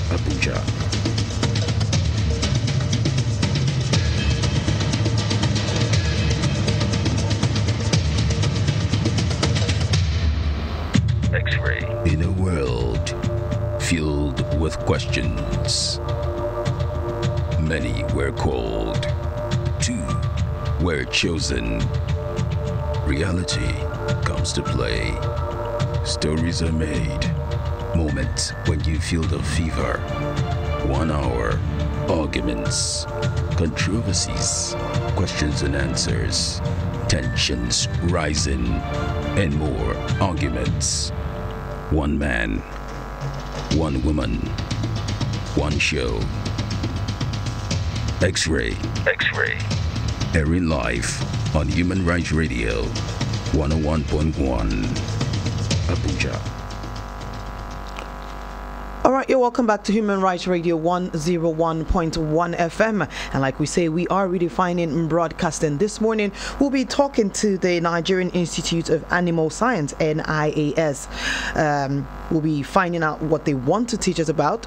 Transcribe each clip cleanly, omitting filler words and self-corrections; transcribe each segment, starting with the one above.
Abuja. X-ray. In a world filled with questions, many were called, two were chosen. Reality comes to play. Stories are made. Moments when you feel the fever. 1 hour. Arguments. Controversies. Questions and answers. Tensions rising. And more arguments. One man. One woman. One show. X-ray. X-ray. Airing live on Human Rights Radio 101.1 Abuja. All right, you're welcome back to Human Rights Radio 101.1 FM. And like we say, we are redefining broadcasting. This morning, we'll be talking to the Nigerian Institute of Animal Science, NIAS. We'll be finding out what they want to teach us about.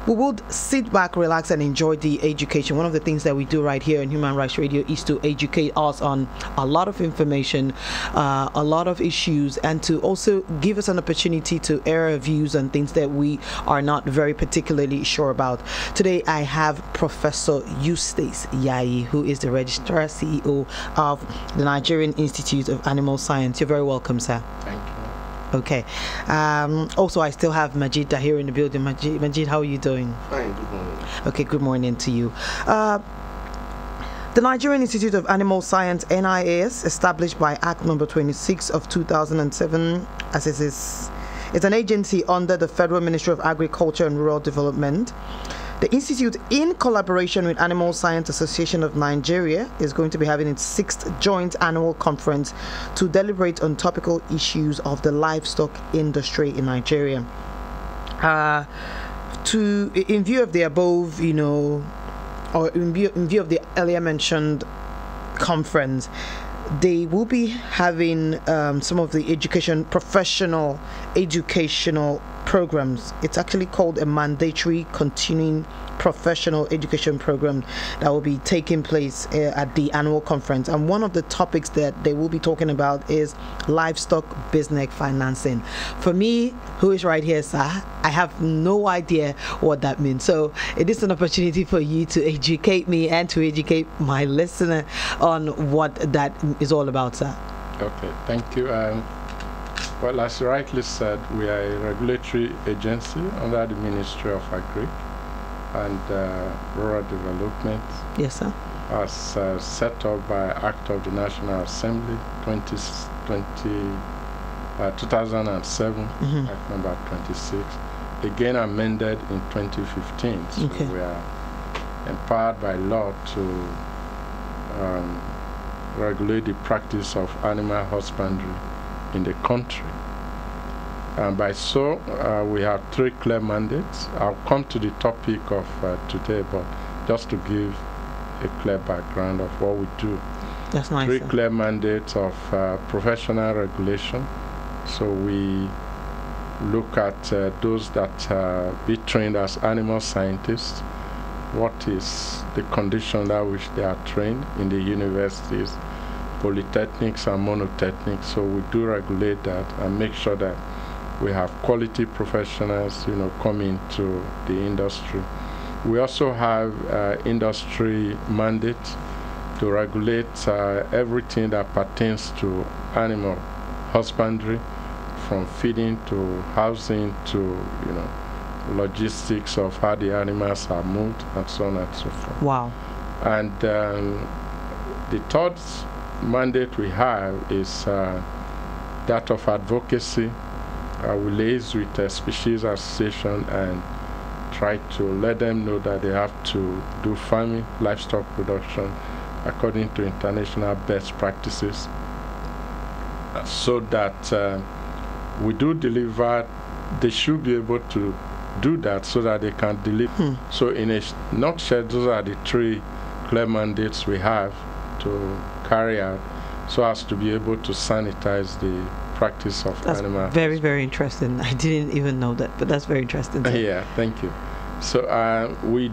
We would sit back, relax, and enjoy the education. One of the things that we do right here in Human Rights Radio is to educate us on a lot of information, a lot of issues, and to also give us an opportunity to air our views on things that we are not very particularly sure about. Today, I have Professor Eustace Yayi, who is the Registrar CEO of the Nigerian Institute of Animal Science. You're very welcome, sir. Thank you. Okay. Also, I still have Majid here in the building. Majid, how are you doing? Fine, good morning. Okay, good morning to you. The Nigerian Institute of Animal Science, NIAS, established by Act number 26 of 2007, as it is, it's an agency under the Federal Ministry of Agriculture and Rural Development. The Institute, in collaboration with Animal Science Association of Nigeria, is going to be having its 6th joint annual conference to deliberate on topical issues of the livestock industry in Nigeria. In view of the above, or in view of the earlier mentioned conference, they will be having some of the educational programs. It's actually called a mandatory continuing professional education program that will be taking place at the annual conference. And one of the topics that they will be talking about is livestock business financing. For me, who is right here, sir, I have no idea what that means. So it is an opportunity for you to educate me and to educate my listener on what that is all about, sir. Okay, thank you. Well, as you rightly said, we are a regulatory agency under the Ministry of Agri and Rural Development. Yes, sir. As set up by Act of the National Assembly 2007, Act number 26, again amended in 2015. So okay. We are empowered by law to regulate the practice of animal husbandry in the country. And by so, we have 3 clear mandates. I'll come to the topic of today, but just to give a clear background of what we do. That's nice. 3 clear mandates of professional regulation. So we look at those that be trained as animal scientists. What is the condition at which they are trained in the universities, polytechnics and monotechnics. So we do regulate that and make sure that we have quality professionals, coming to the industry. We also have industry mandate to regulate everything that pertains to animal husbandry, from feeding to housing to, logistics of how the animals are moved and so on and so forth. Wow. And the 3rd mandate we have is that of advocacy. We liaise with a species association and try to let them know that they have to do farming, livestock production according to international best practices, so that we do deliver. They should be able to do that so that they can deliver. So in a nutshell, those are the 3 clear mandates we have to carry out so as to be able to sanitize the practice of animal. Very, very interesting. I didn't even know that, but that's very interesting. Yeah, thank you. So we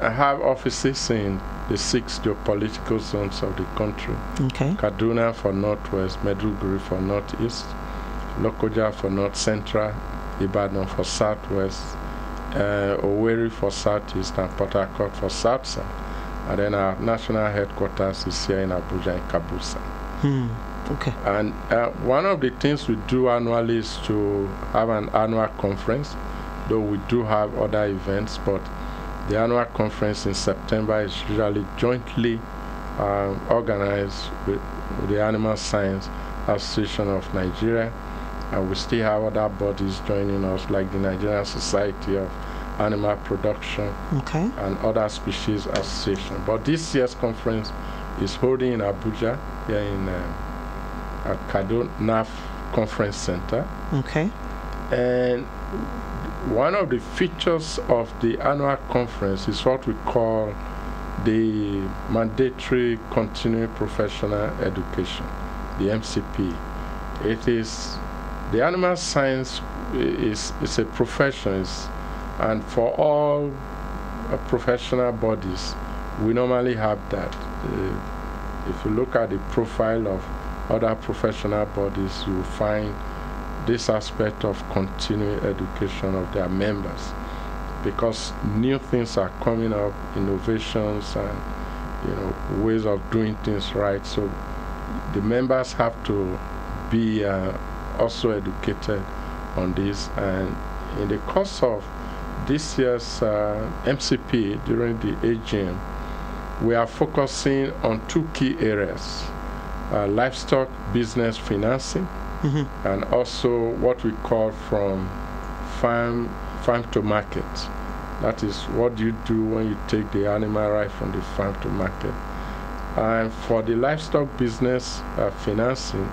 have offices in the 6 geopolitical zones of the country. Okay. Kaduna for northwest, Maiduguri for northeast, Lokoja for north central, Ibadan for southwest, Owerri for southeast, and Port Harcourt for south. And then our national headquarters is here in Abuja in Kabusa. Okay. And one of the things we do annually is to have an annual conference, though we do have other events, but the annual conference in September is usually jointly organized with the Animal Science Association of Nigeria, and we still have other bodies joining us, like the Nigerian Society of Animal Production, okay, and other species association. But this year's conference is holding in Abuja, here in at Kaduna Conference Center. Okay. And one of the features of the annual conference is what we call the mandatory continuing professional education, the MCP. It is the animal science is a profession, and for all professional bodies, we normally have that. If you look at the profile of other professional bodies, you will find this aspect of continuing education of their members, because new things are coming up, innovations and ways of doing things right. So the members have to be also educated on this. And in the course of this year's MCP during the AGM, we are focusing on 2 key areas: livestock business financing, and also what we call from farm to market. That is, what do you do when you take the animal right from the farm to market? And for the livestock business financing,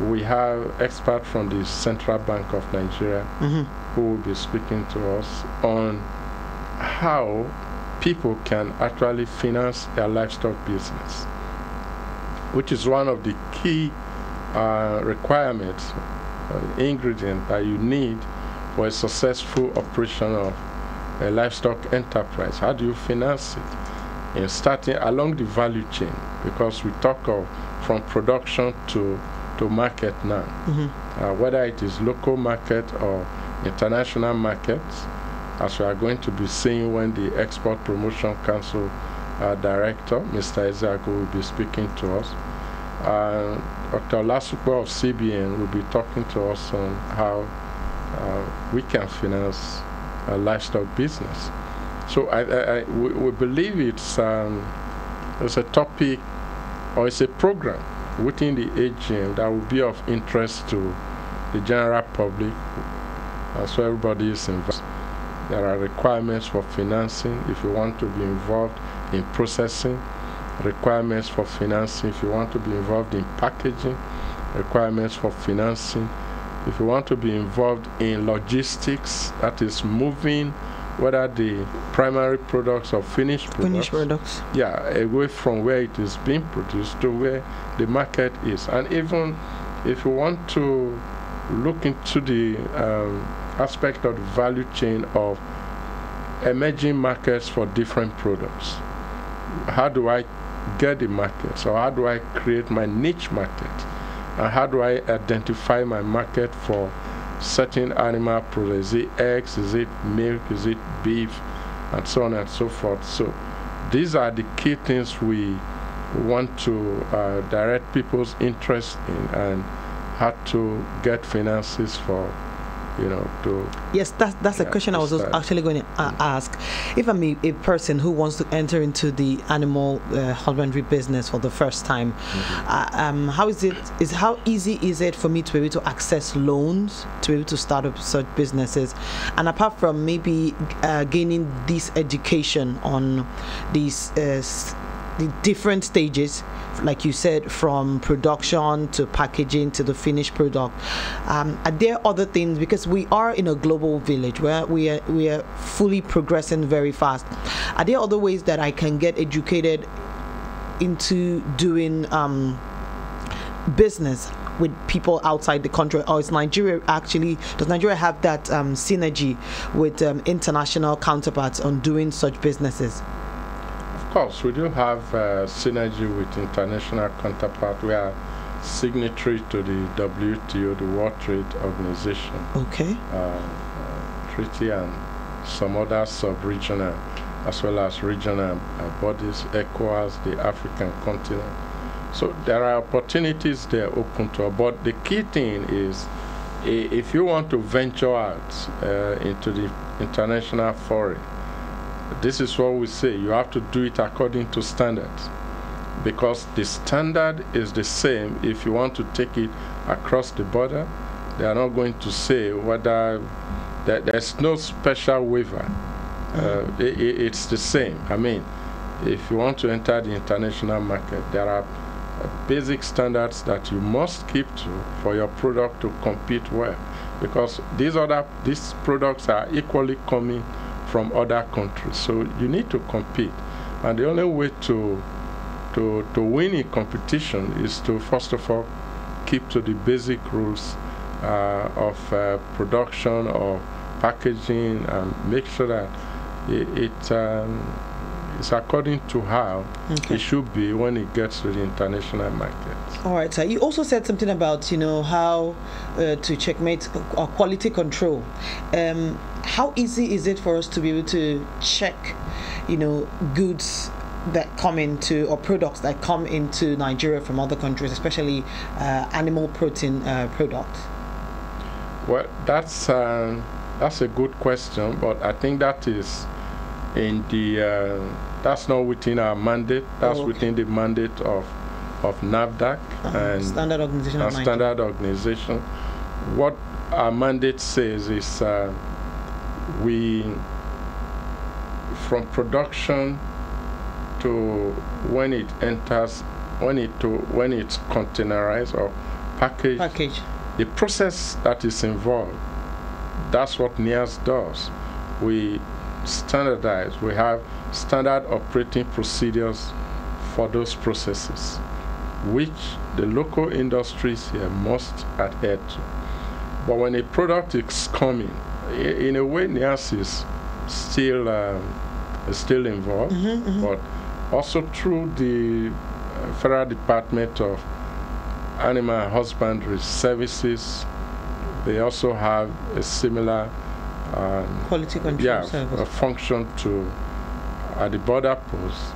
we have experts from the Central Bank of Nigeria who will be speaking to us on how people can actually finance their livestock business, which is one of the key requirements, ingredient that you need for a successful operation of a livestock enterprise. How do you finance it? In starting along the value chain, because we talk of from production to market now, whether it is local market or international markets, as we are going to be seeing when the Export Promotion Council Director, Mr. Ezeaku, will be speaking to us. Dr. Lasupo of CBN will be talking to us on how we can finance a livestock business. So we believe it's a topic, or it's a program within the AGM that will be of interest to the general public, so everybody is involved. There are requirements for financing if you want to be involved in processing, requirements for financing if you want to be involved in packaging, requirements for financing if you want to be involved in logistics, that is moving whether the primary products or finished products. Yeah, away from where it is being produced to where the market is. And even if you want to look into the aspect of the value chain of emerging markets for different products, how do I get the market? So how do I create my niche market? And how do I identify my market for certain animal products? Is it eggs? Is it milk? Is it beef? And so on and so forth. So these are the key things we want to direct people's interest in, and how to get finances for, to... Yes, that's a question I was actually going to ask. If I'm a person who wants to enter into the animal husbandry business for the first time, how easy is it for me to be able to access loans, to be able to start up such businesses? And apart from maybe gaining this education on these the different stages, like you said, from production to packaging to the finished product, are there other things, because we are in a global village where we are fully progressing very fast, are there other ways that I can get educated into doing business with people outside the country, or does Nigeria have that synergy with international counterparts on doing such businesses? Of course, we do have synergy with international counterparts. We are signatory to the WTO, the World Trade Organization. Okay. Treaty and some other sub-regional as well as regional bodies, ECOWAS, the African continent. So there are opportunities there open to us. But the key thing is, if you want to venture out into the international forum, this is what we say: you have to do it according to standards, because the standard is the same. If you want to take it across the border, they are not going to say whether there's no special waiver. It's the same. I mean, if you want to enter the international market, there are basic standards that you must keep to for your product to compete well, because these products are equally coming from other countries. So you need to compete, and the only way to win in competition is to first of all keep to the basic rules of production or packaging, and make sure that it's according to how it should be when it gets to the international market. All right, sir. You also said something about how to checkmate quality control. How easy is it for us to be able to check, goods that come into, or products that come into Nigeria from other countries, especially animal protein products? Well, that's a good question, but I think that is in the that's not within our mandate. That's within the mandate of NAFDAC and Standard Organization. Standard Organization. What our mandate says is we, from production to when it enters, when it's containerized or packaged, the process that is involved, that's what NIAS does. We standardize. We have standard operating procedures for those processes, which the local industries here must adhere to. But when a product is coming, in a way, NIAS is still involved, but also through the Federal Department of Animal Husbandry Services, they also have a similar quality control service. A function at the border post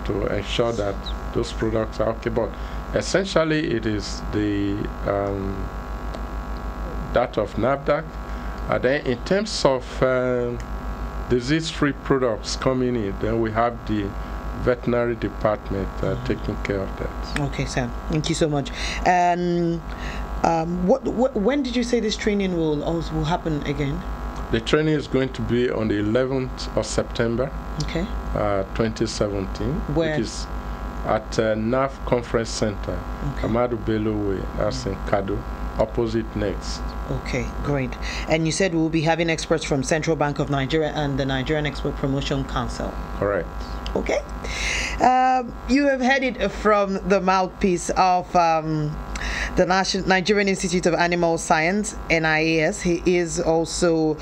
to ensure that those products are okay. But essentially, it is that of NAFDAC. Then, in terms of disease-free products coming in, then we have the veterinary department taking care of that. Okay, sir. Thank you so much. And when did you say this training will happen again? The training is going to be on the 11th of September, 2017, Where? Which is at NAF Conference Center, Amadu Bello Way, that's in Kado, opposite Next. Okay, great. And you said we'll be having experts from Central Bank of Nigeria and the Nigerian Export Promotion Council. Correct. Okay. You have heard it from the mouthpiece of the Nigerian Institute of Animal Science, NIAS. He is also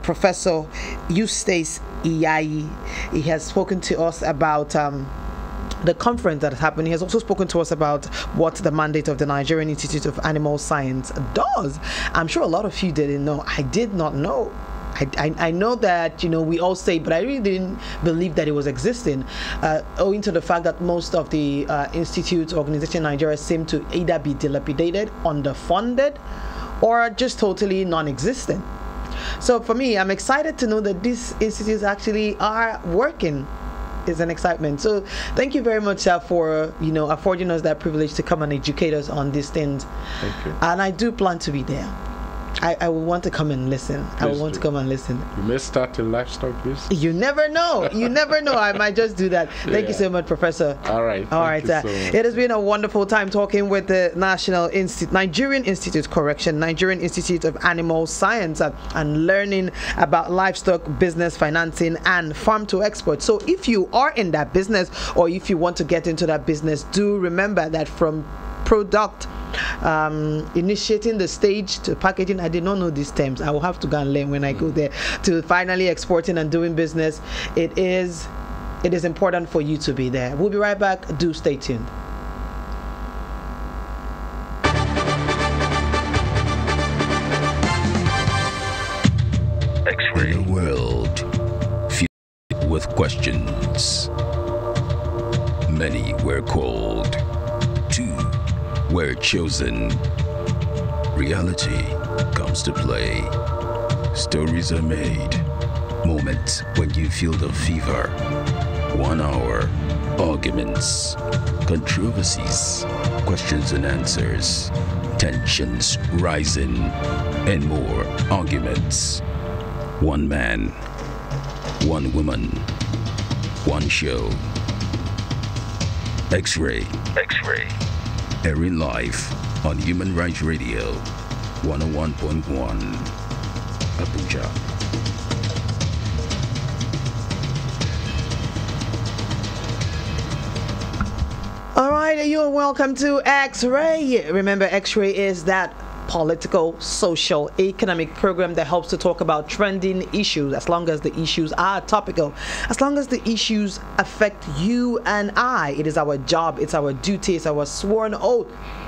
Professor Eustace Iyayi. He has spoken to us about the conference that is happening. He has also spoken to us about what the mandate of the Nigerian Institute of Animal Science does. I'm sure a lot of you didn't know. I did not know. I know that we all say, but I really didn't believe that it was existing, owing to the fact that most of the institutes, organizations in Nigeria seem to either be dilapidated, underfunded, or just totally non-existent. So for me, I'm excited to know that these institutes actually are working. Is an excitement. So thank you very much, sir, for affording us that privilege to come and educate us on these things. Thank you. And I do plan to be there. I will want to come and listen. I will want to come and listen. You may start a livestock business. You never know. You never know. I might just do that. Thank you so much, Professor. All right. All right, sir. So it has been a wonderful time talking with the Nigerian Institute of Animal Science and learning about livestock business, financing, and farm to export. So if you are in that business, or if you want to get into that business, do remember that from product, initiating the stage to packaging. I did not know these terms. I will have to go and learn when I go there, to finally exporting and doing business. It is important for you to be there. We'll be right back. Do stay tuned. In a world filled with questions, many were called, two were chosen. Reality comes to play. Stories are made. Moments when you feel the fever. 1 hour. Arguments. Controversies. Questions and answers. Tensions rising. And more arguments. One man. One woman. One show. X-Ray. Airing live on Human Rights Radio 101.1 Abuja. All right, you're welcome to X-Ray. Remember, X-Ray is that political, social, economic program that helps to talk about trending issues, as long as the issues are topical, as long as the issues affect you and I. It is our job, it's our duty, it's our sworn oath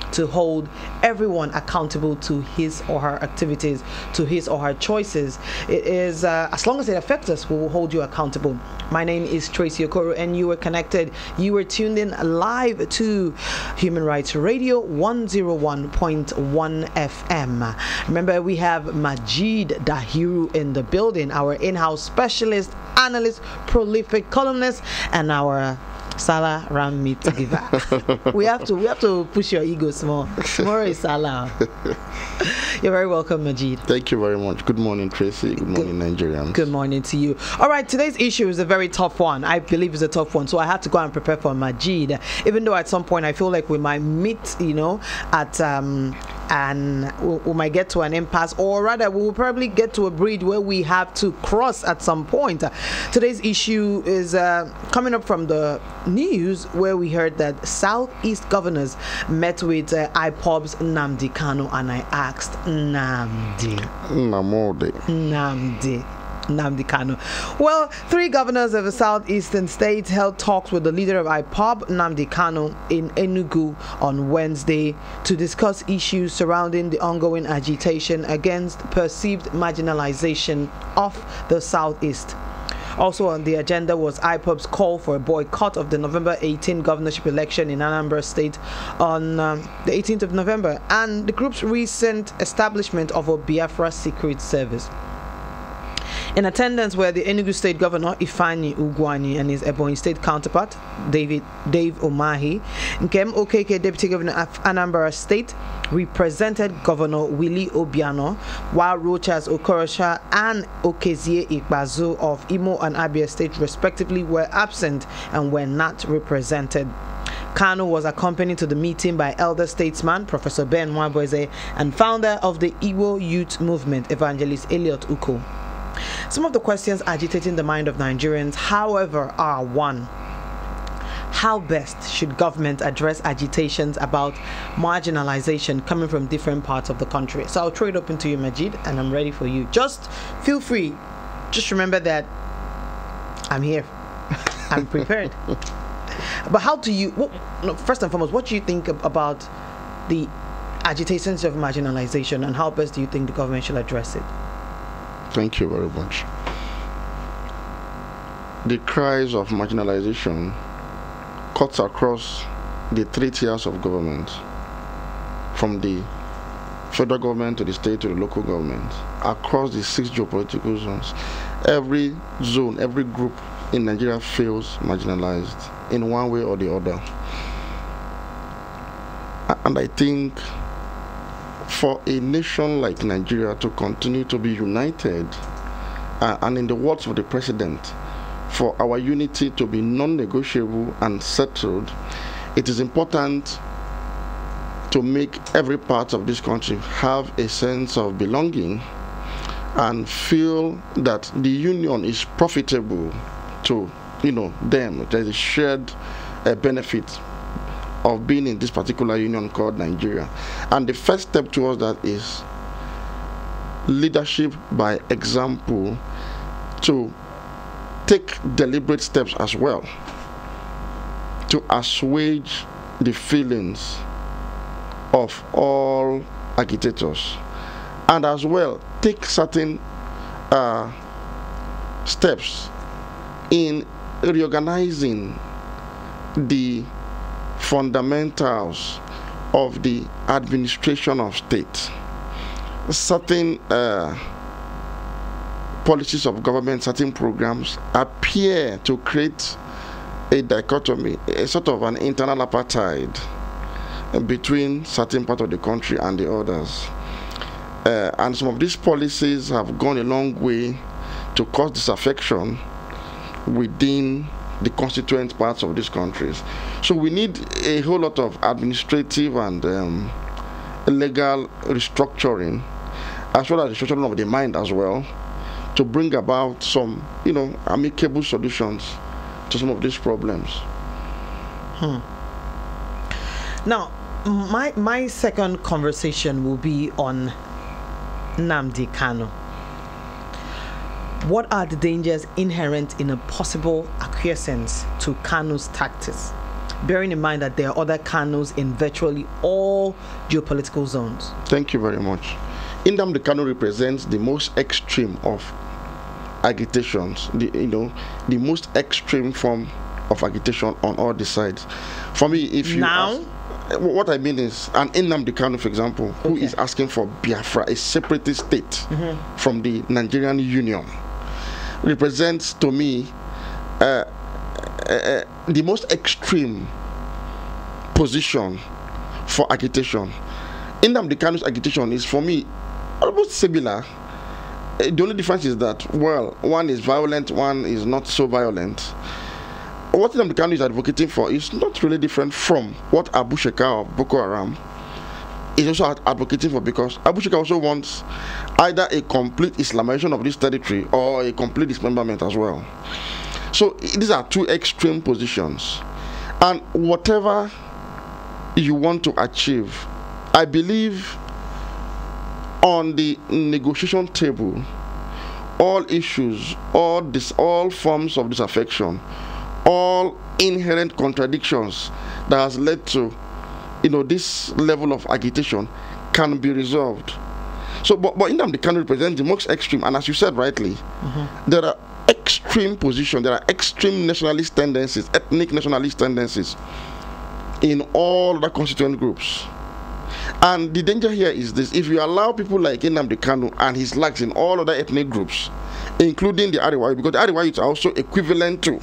to hold everyone accountable to his or her activities, to his or her choices. It is, as long as it affects us, we will hold you accountable. My name is Tracy Okoro, and you are connected. You are tuned in live to Human Rights Radio 101.1 FM. Remember, we have Majid Dahiru in the building, our in-house specialist, analyst, prolific columnist, and our Salah ram meat giver. we have to push your ego small. Tomorrow is Salah. You're very welcome, Majid. Thank you very much. Good morning, Tracy. Good morning, Nigerians. Good morning to you. All right, today's issue is a very tough one. I believe it's a tough one, so I had to go and prepare for Majid. Even though at some point I feel like we might meet, at and we might get to an impasse, or rather we will probably get to a bridge where we have to cross at some point. Today's issue is coming up from the news, where we heard that Southeast governors met with IPOB's Nnamdi Kanu, and I asked Nnamdi Kanu. Well, 3 governors of the southeastern states held talks with the leader of IPOB, Nnamdi Kanu, in Enugu on Wednesday to discuss issues surrounding the ongoing agitation against perceived marginalization of the southeast. Also on the agenda was IPOB's call for a boycott of the November 18 governorship election in Anambra State on the 18th of November, and the group's recent establishment of a Biafra Secret Service. In attendance were the Enugu State Governor Ifeanyi Ugwuanyi and his Ebonyi State counterpart Dave Umahi. Nkem Okeke, Deputy Governor of Anambra State, represented Governor Willie Obiano, while Rochas Okorocha and Okezie Ikbazu of Imo and Abia State respectively were absent and were not represented. Kanu was accompanied to the meeting by elder statesman Professor Ben Nwabweze and founder of the Igbo Youth Movement, Evangelist Elliot Uko. Some of the questions agitating the mind of Nigerians, however, are: 1. How best should government address agitations about marginalization coming from different parts of the country? So I'll throw it open to you, Majid, and I'm ready for you. Just feel free. Just remember that I'm here. I'm prepared. But how do you, first and foremost, what do you think about the agitations of marginalization, and how best do you think the government should address it? Thank you very much. The cries of marginalization cuts across the 3 tiers of government, from the federal government to the state to the local government, across the 6 geopolitical zones. Every zone, every group in Nigeria feels marginalized in one way or the other. And I think for a nation like Nigeria to continue to be united, and in the words of the president, for our unity to be non-negotiable and settled, it is important to make every part of this country have a sense of belonging and feel that the union is profitable to them. There is a shared benefit of being in this particular union called Nigeria. And the first step towards that is leadership by example, to take deliberate steps as well to assuage the feelings of all agitators, and as well take certain steps in reorganizing the fundamentals of the administration of state. Certain policies of government, certain programs appear to create a dichotomy, a sort of an internal apartheid between certain part of the country and the others. And some of these policies have gone a long way to cause disaffection within the constituent parts of these countries. So we need a whole lot of administrative and legal restructuring, as well as restructuring of the mind as well, to bring about some, amicable solutions to some of these problems. Now, my second conversation will be on Nnamdi Kanu. What are the dangers inherent in a possible acquiescence to Kanu's tactics, bearing in mind that there are other Kanus in virtually all geopolitical zones? Thank you very much. Nnamdi Kanu represents the most extreme of agitations, the most extreme form of agitation on all the sides. For me, if you what I mean is, an Nnamdi Kanu, for example, who is asking for Biafra, a separatist state from the Nigerian Union, represents to me the most extreme position for agitation. Nnamdi Kanu's agitation is, for me, almost similar. The only difference is that, well, one is violent, one is not so violent. What Nnamdi Kanu is advocating for is not really different from what Abuja of Boko Haram is also advocating for, because Abuja also wants either a complete Islamization of this territory or a complete dismemberment as well. So these are two extreme positions. And whatever you want to achieve, I believe on the negotiation table, all issues, all forms of disaffection, all inherent contradictions that has led to this level of agitation can be resolved. So but Nnamdi Kanu represents the most extreme, and as you said rightly, there are extreme positions, there are extreme nationalist tendencies, ethnic nationalist tendencies in all the constituent groups. And the danger here is this: if you allow people like Nnamdi Kanu and his likes in all other ethnic groups, including the Ariwayo, because the Ariwayo are also equivalent to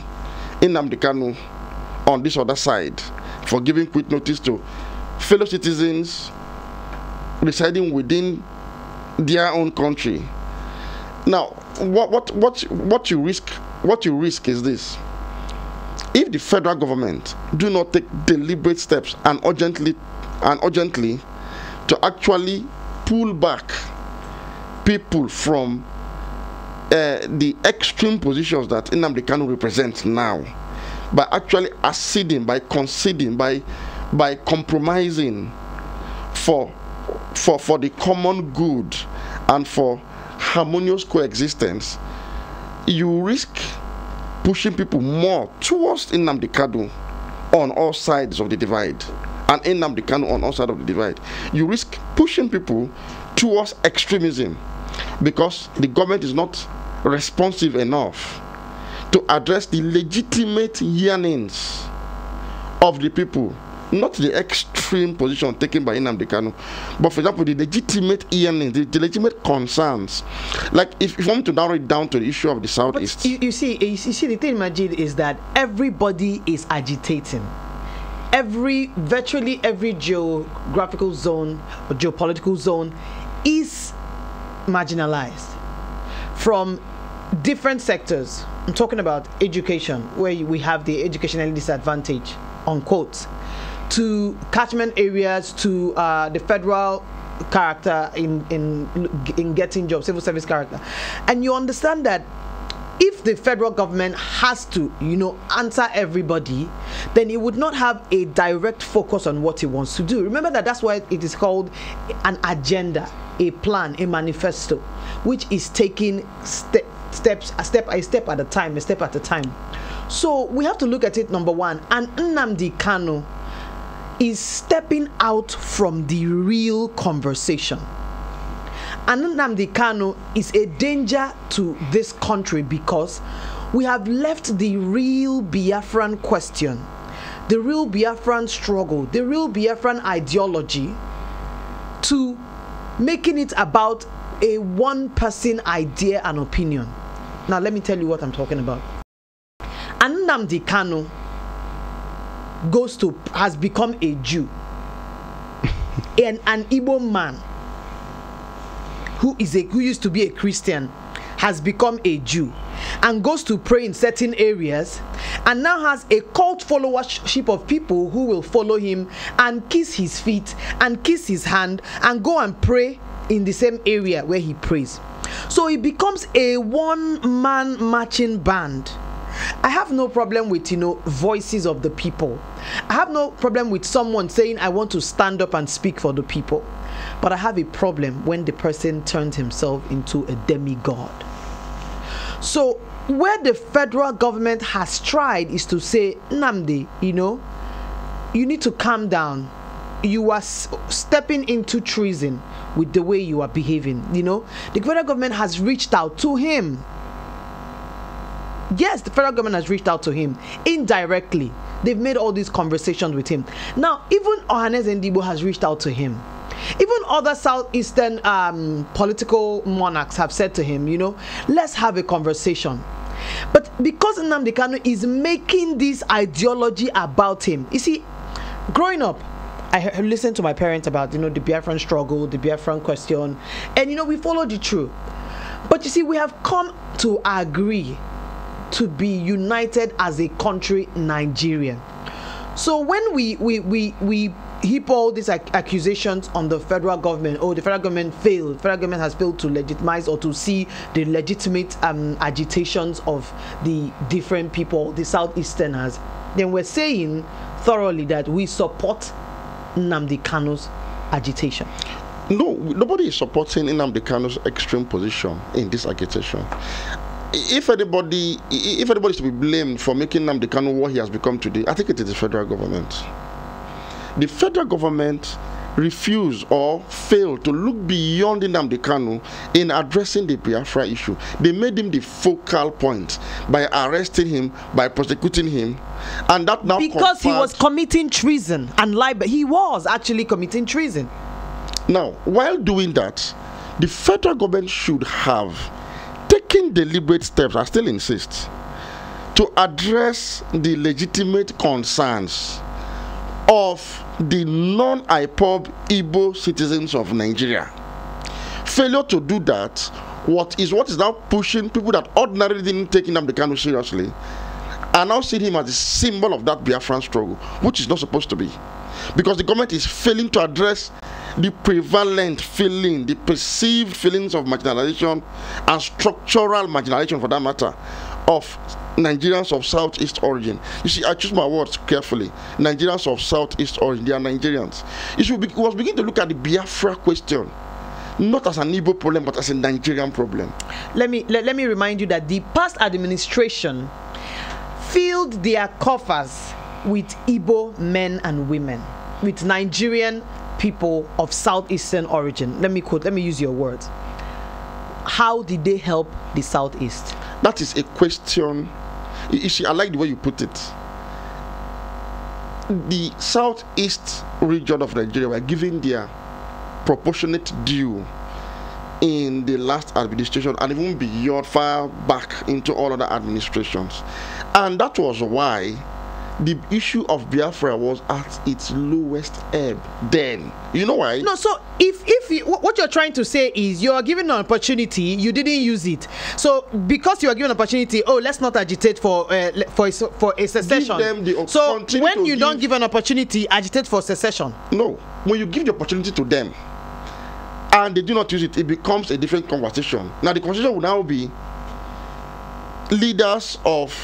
Nnamdi Kanu on this other side, for giving quick notice to fellow citizens residing within their own country. Now, what you risk is this: if the federal government do not take deliberate steps and urgently to actually pull back people from the extreme positions that Nnamdi Kanu represents now, by actually acceding, by conceding, by compromising for the common good and for harmonious coexistence, you risk pushing people more towards Nnamdi Kanu on all sides of the divide, and Nnamdi Kanu on all sides of the divide. You risk pushing people towards extremism, because the government is not responsive enough to address the legitimate yearnings of the people, not the extreme position taken by Nnamdi Kanu, but for example the legitimate yearnings, the legitimate concerns. Like if you want to narrow it down to the issue of the southeast, you see the thing, Majid, is that everybody is agitating. Virtually every geographical zone or geopolitical zone is marginalized from different sectors. I'm talking about education, where we have the educationally disadvantaged, unquote, to catchment areas, to the federal character in getting jobs, civil service character. And you understand that if the federal government has to, answer everybody, then he would not have a direct focus on what he wants to do. Remember that's why it is called an agenda, a plan, a manifesto, which is taking a step at a time. So we have to look at it, number one, and Nnamdi Kanu is stepping out from the real conversation. And Nnamdi Kanu is a danger to this country because we have left the real Biafran question, the real Biafran struggle, the real Biafran ideology, to making it about a one-person idea and opinion. Now let me tell you what I'm talking about. And Nnamdi Kanu has become a Jew, and an Igbo man who used to be a Christian has become a Jew and goes to pray in certain areas, and now has a cult followership of people who will follow him and kiss his feet and kiss his hand and go and pray in the same area where he prays. So it becomes a one-man marching band. I have no problem with, voices of the people. I have no problem with someone saying, I want to stand up and speak for the people. But I have a problem when the person turns himself into a demigod. So where the federal government has tried is to say, Nnamdi, you need to calm down. You are stepping into treason with the way you are behaving. The federal government has reached out to him. Yes, the federal government has reached out to him indirectly. They've made all these conversations with him. Now, even Ohanes Ndigbo has reached out to him. Even other southeastern political monarchs have said to him, let's have a conversation. But because Nnamdi Kanu is making this ideology about him, you see, growing up, I listened to my parents about, the Biafran struggle, the Biafran question, and, we followed it through. But you see, we have come to agree to be united as a country, Nigeria. So when we heap all these accusations on the federal government, the federal government failed, the federal government has failed to legitimize or to see the legitimate agitations of the different people, the Southeasterners, then we're saying thoroughly that we support Nnamdi Kanu's agitation. No, nobody is supporting Nnamdi Kanu's extreme position in this agitation. If anybody is to be blamed for making Nnamdi Kanu what he has become today, I think it is the federal government. The federal government refused or failed to look beyond Nnamdi Kanu in addressing the Biafra issue. They made him the focal point by arresting him, by prosecuting him, and that now because he was committing treason and libel. He was actually committing treason. Now, while doing that, the federal government should have taken deliberate steps, I still insist, to address the legitimate concerns of the non-IPOB Igbo citizens of Nigeria. Failure to do that, what is now pushing people that ordinarily didn't take Nnamdi Kanu seriously, are now seeing him as a symbol of that Biafran struggle, which is not supposed to be. Because the government is failing to address the prevalent feeling, the perceived feelings of marginalization and structural marginalization, for that matter, of Nigerians of Southeast origin. You see, I choose my words carefully. Nigerians of Southeast origin, they are Nigerians. We must begin to look at the Biafra question not as an Igbo problem, but as a Nigerian problem. Let me remind you that the past administration filled their coffers with Igbo men and women, with Nigerian people of Southeastern origin. Let me use your words. How did they help the Southeast? That is a question. You see, I like the way you put it. The Southeast region of Nigeria were given their proportionate due in the last administration and even beyond, far back into all other administrations. And that was why the issue of Biafra was at its lowest ebb then. You know why? No, so if what you're trying to say is you are given an opportunity, you didn't use it. So because you are given an opportunity, let's not agitate for a secession. Give them the so when you don't give an opportunity, agitate for secession. No, when you give the opportunity to them and they do not use it, it becomes a different conversation. Now the conversation will now be leaders of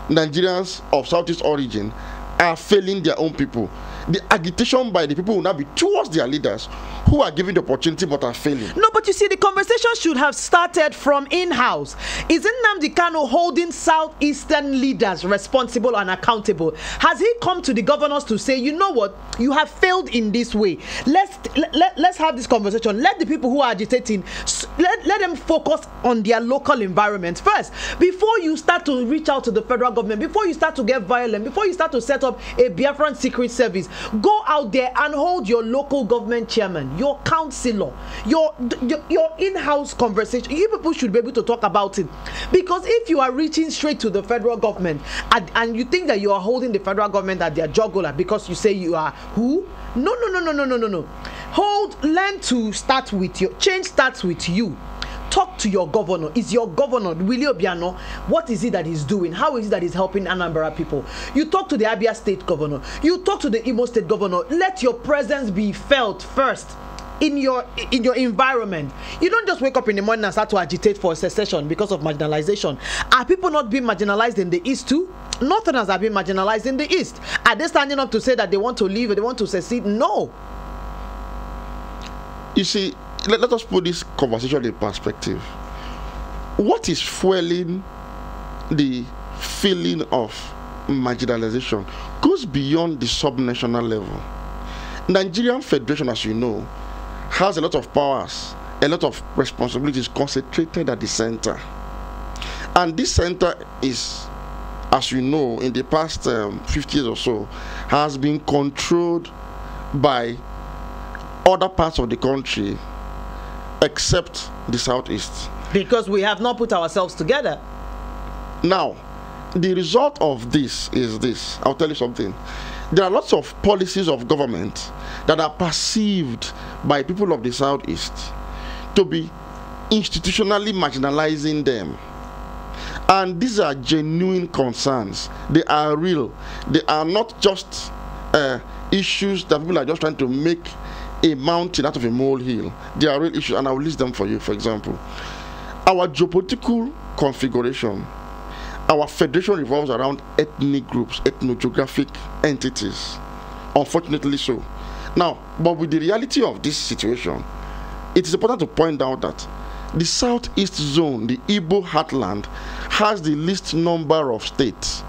Nigerians of Southeast origin are failing their own people. The agitation by the people will not be towards their leaders who are given the opportunity but are failing. No, but you see, the conversation should have started from in-house. Isn't Nnamdi Kanu holding southeastern leaders responsible and accountable? Has he come to the governors to say, you know what, you have failed in this way? Let's have this conversation. Let the people who are agitating, let them focus on their local environment first before you start to reach out to the federal government, before you start to get violent, before you start to set up a Biafran secret service. Go out there and hold your local government chairman, your councillor, your in-house conversation. You people should be able to talk about it, because if you are reaching straight to the federal government and you think that you are holding the federal government at their jugular because you say you are who? No. Learn to start with your change. Starts with you. Talk to your governor. Is your governor Willie Obiano? What is it that he's doing? How is it that he's helping Anambra people? You talk to the Abia state governor. You talk to the Imo state governor. Let your presence be felt first in your environment. You don't just wake up in the morning and start to agitate for secession because of marginalization. Are people not being marginalized in the East too? Northerners are being marginalized in the East. Are they standing up to say that they want to leave or they want to secede? No. You see, let us put this conversation in perspective. What is fueling the feeling of marginalization goes beyond the subnational level. Nigerian Federation, as you know, has a lot of powers, a lot of responsibilities concentrated at the center. And this center is, as you know, in the past 50 years or so, has been controlled by other parts of the country except the southeast. Because we have not put ourselves together. Now, the result of this is this. I'll tell you something. There are lots of policies of government that are perceived by people of the southeast to be institutionally marginalizing them. And these are genuine concerns. They are real. They are not just issues that people are just trying to make a mountain out of a molehill. They are real issues, and I will list them for you. For example, our geopolitical configuration, our federation revolves around ethnic groups, ethno-geographic entities. Unfortunately so. Now, but with the reality of this situation, it is important to point out that the southeast zone, the Igbo heartland, has the least number of states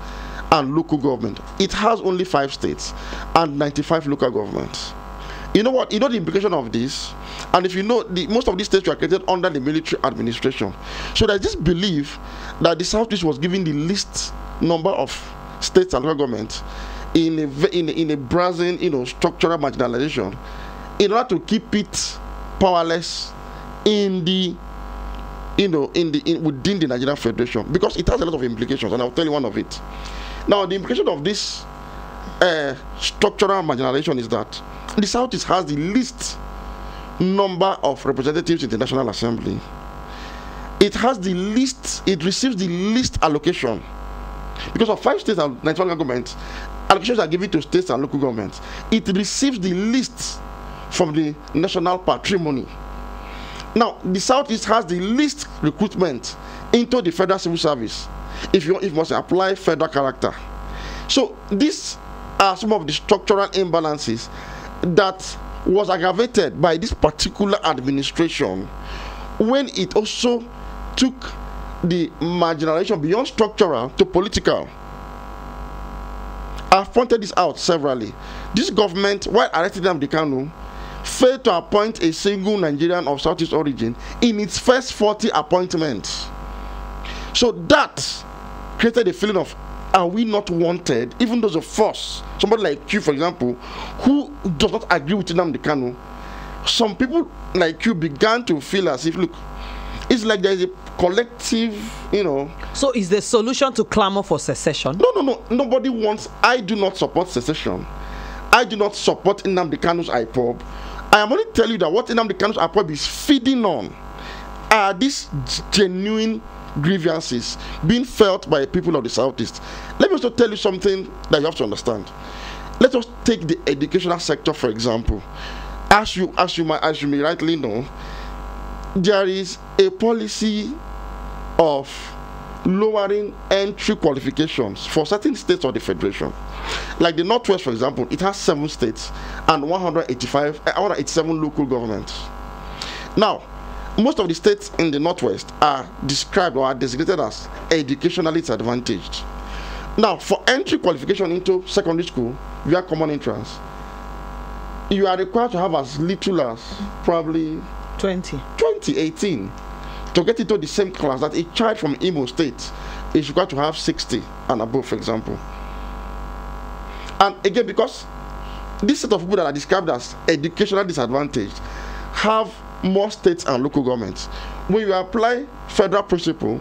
and local government. It has only 5 states and 95 local governments. You know what? You know the implication of this? And if you know, most of these states were created under the military administration. So there's this belief that the Southeast was given the least number of states and local governments in a brazen, structural marginalization, in order to keep it powerless within the Nigerian Federation, because it has a lot of implications, and I'll tell you one of it. Now, the implication of this structural marginalization is that the Southeast has the least number of representatives in the National Assembly. It receives the least allocation. Because of 5 states and 95 local governments, allocations are given to states and local governments. It receives the least from the national patrimony. Now, the Southeast has the least recruitment into the federal civil service, if you must apply federal character. So these are some of the structural imbalances that was aggravated by this particular administration when it also took the marginalization beyond structural to political. I've pointed this out severally. This government, while arresting Nnamdi Kanu, failed to appoint a single Nigerian of Southeast origin in its first 40 appointments. So that created a feeling of, are we not wanted? Even those of us, somebody like you, for example, who does not agree with Nnamdi Kanu, some people like you began to feel as if, look, it's like there is a collective, So is the solution to clamor for secession? No. Nobody wants. I do not support secession. I do not support Nnamdi Kanu's IPOB. I am only telling you that what Nnamdi Kanu's IPOB is feeding on are these genuine grievances being felt by people of the Southeast. Let me also tell you something that you have to understand. Let us take the educational sector, for example. As you may rightly know, there is a policy of lowering entry qualifications for certain states of the federation. Like the Northwest, for example, it has 7 states and 187 local governments. Now, most of the states in the Northwest are described or are designated as educationally disadvantaged. Now, for entry qualification into secondary school via common entrance, you are required to have as little as probably 18 to get into the same class that a child from Imo State is required to have 60 and above, for example. And again, because this set of people that are described as educationally disadvantaged have more states and local governments. When you apply federal federal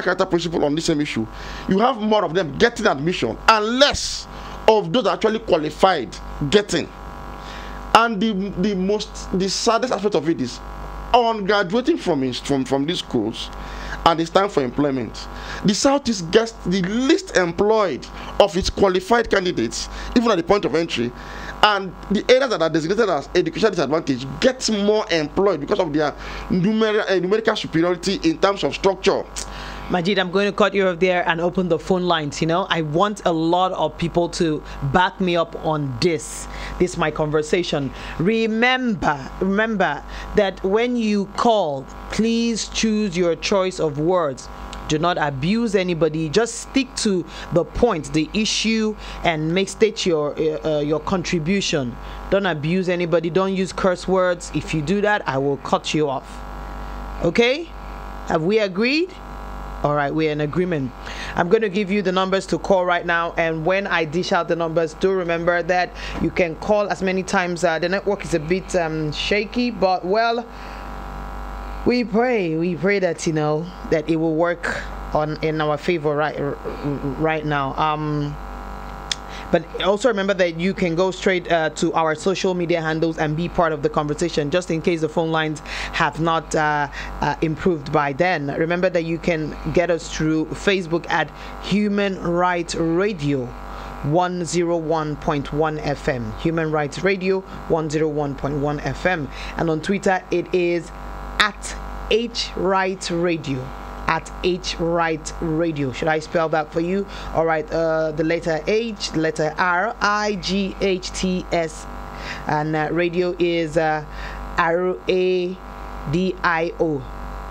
character principle on this same issue, you have more of them getting admission and less of those actually qualified getting. And the saddest aspect of it is, on graduating from these schools and it's time for employment, the Southeast gets the least employed of its qualified candidates, even at the point of entry, and the areas that are designated as educational disadvantage gets more employed because of their numerical superiority in terms of structure. Majid, I'm going to cut you off there and open the phone lines. I want a lot of people to back me up on this. This is my conversation. Remember that when you call, please choose your choice of words. Do not abuse anybody. Just stick to the point, the issue, and state your contribution. Don't abuse anybody. Don't use curse words. If you do that, I will cut you off. Okay? Have we agreed? All right, we're in agreement. I'm going to give you the numbers to call right now, and when I dish out the numbers, do remember that you can call as many times. The network is a bit shaky, but well, we pray that that it will work in our favor right now. But also remember that you can go straight to our social media handles and be part of the conversation, just in case the phone lines have not improved by then. Remember that you can get us through Facebook at Human Rights Radio 101.1 FM, Human Rights Radio 101.1 FM, and on Twitter it is at HRight Radio. At HRight Radio. Should I spell that for you? All right. The letter H, letter R, IGHTS, and radio is RADIO.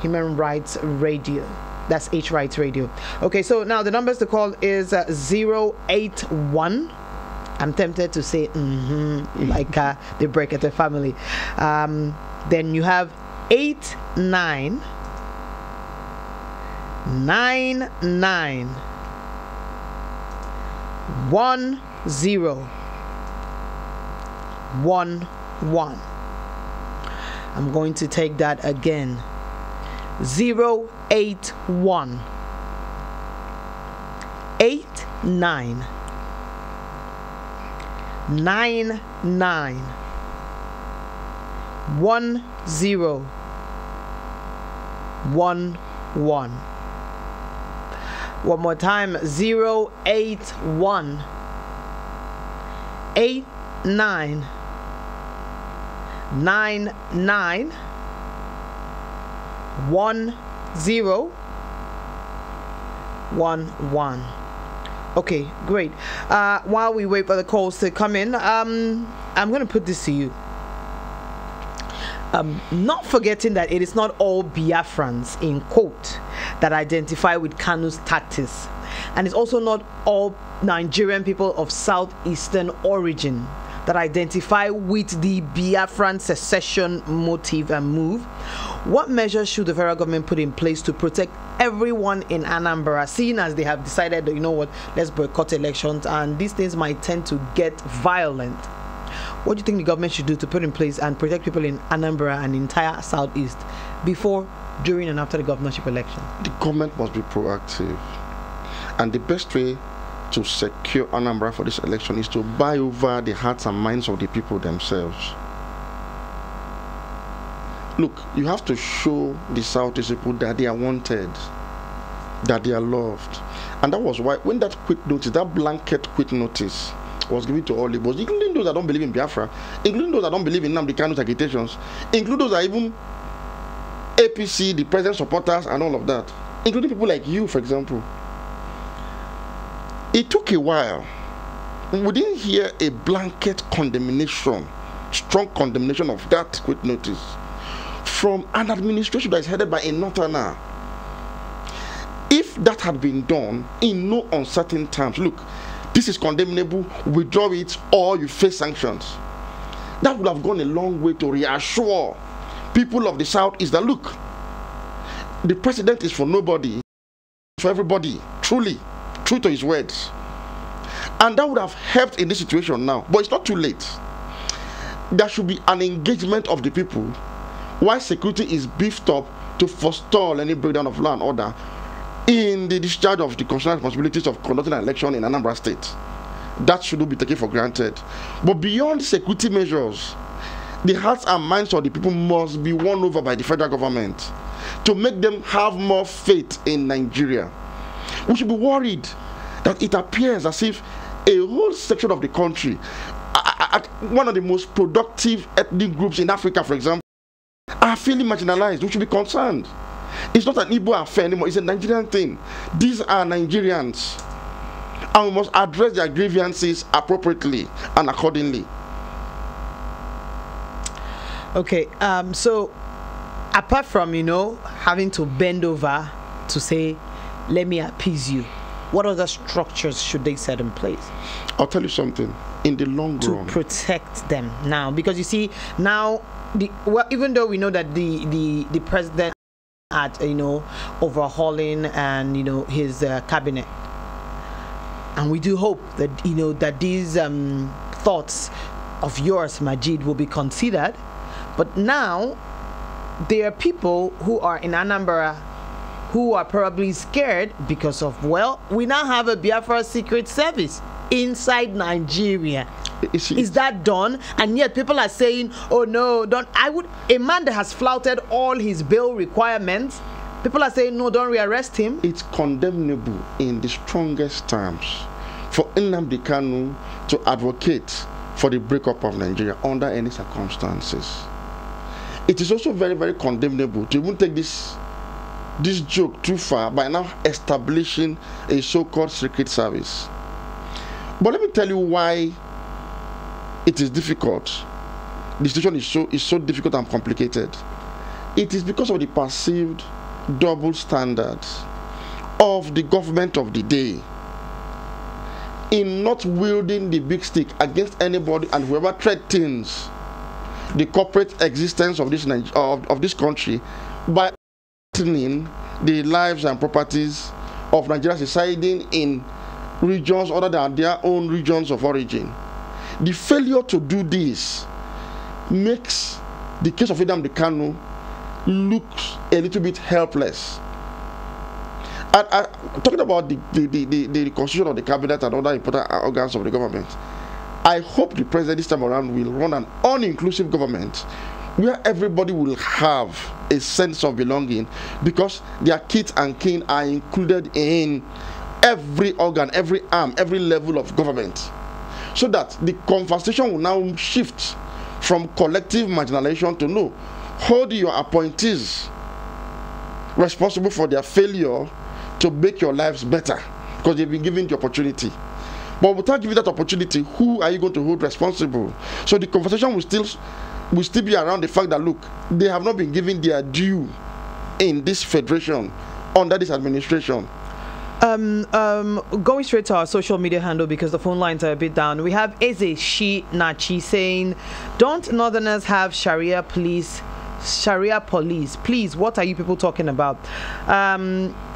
Human Rights Radio. That's HRight Radio. Okay. So now the numbers to call is 081. I'm tempted to say like the Brekete family. Then you have 89 99 10 11. I'm going to take that again. 081 89 99 10 11. One more time, 081 89 99 1011. Okay, great. While we wait for the calls to come in, I'm going to put this to you. Not forgetting that it is not all Biafrans, in quote, that identify with Kanu's tactics, and it's also not all Nigerian people of southeastern origin that identify with the Biafran secession motive and move. What measures should the federal government put in place to protect everyone in Anambra, seeing as they have decided that, you know what, let's boycott elections and these things might tend to get violent? What do you think the government should do to put in place and protect people in Anambra and the entire southeast before, during, and after the governorship election? The government must be proactive, and the best way to secure Anambra for this election is to buy over the hearts and minds of the people themselves. Look, you have to show the Southeast people that they are wanted, that they are loved. And that was why when that quit notice, that blanket quit notice was given to all Igbos, including those that don't believe in Biafra, including those that don't believe in Nnamdi Kanu's agitations, including those that even APC, the president supporters, and all of that, including people like you, for example. It took a while. We didn't hear a blanket condemnation, strong condemnation of that quick notice from an administration that is headed by a northerner. If that had been done in no uncertain terms, look, this is condemnable, withdraw it, or you face sanctions, that would have gone a long way to reassure people of the South is that, look, the president is for nobody, for everybody, truly, true to his words. And that would have helped in this situation now. But it's not too late. There should be an engagement of the people while security is beefed up to forestall any breakdown of law and order in the discharge of the constitutional responsibilities of conducting an election in Anambra State. That shouldn't be taken for granted. But beyond security measures, the hearts and minds of the people must be won over by the federal government to make them have more faith in Nigeria. We should be worried that it appears as if a whole section of the country, one of the most productive ethnic groups in Africa, for example, are feeling marginalized. We should be concerned. It's not an Igbo affair anymore, it's a Nigerian thing. These are Nigerians, and we must address their grievances appropriately and accordingly. Okay, so apart from, having to bend over to say, let me appease you, what other structures should they set in place? I'll tell you something. In the long run, to protect them now, because you see now, even though we know that the president at overhauling and his cabinet, and we do hope that that these thoughts of yours, Majid, will be considered. But now there are people who are in Anambra who are probably scared because of, we now have a Biafra secret service inside Nigeria. Is that done? And yet people are saying, oh no, don't. A man that has flouted all his bail requirements, people are saying, no, don't rearrest him. It's condemnable in the strongest terms for Nnamdi Kanu to advocate for the breakup of Nigeria under any circumstances. It is also very, very condemnable to even take this joke too far by now establishing a so-called secret service. But let me tell you why it is difficult. The situation is so difficult and complicated. It is because of the perceived double standards of the government of the day in not wielding the big stick against anybody and whoever threatens the corporate existence of this country by threatening the lives and properties of Nigerians residing in regions other than their own regions of origin. The failure to do this makes the case of Nnamdi Kanu look a little bit helpless. And talking about the constitution of the cabinet and other important organs of the government, I hope the president this time around will run an all-inclusive government where everybody will have a sense of belonging, because their kids and kin are included in every organ, every arm, every level of government, so that the conversation will now shift from collective marginalization to hold your appointees responsible for their failure to make your lives better, because they've been given the opportunity. But without giving that opportunity, who are you going to hold responsible? So the conversation will still be around the fact that, look, they have not been given their due in this federation under this administration. Going straight to our social media handle, because the phone lines are a bit down. We have Eze Shi Nachi saying, don't Northerners have Sharia police? Please, what are you people talking about?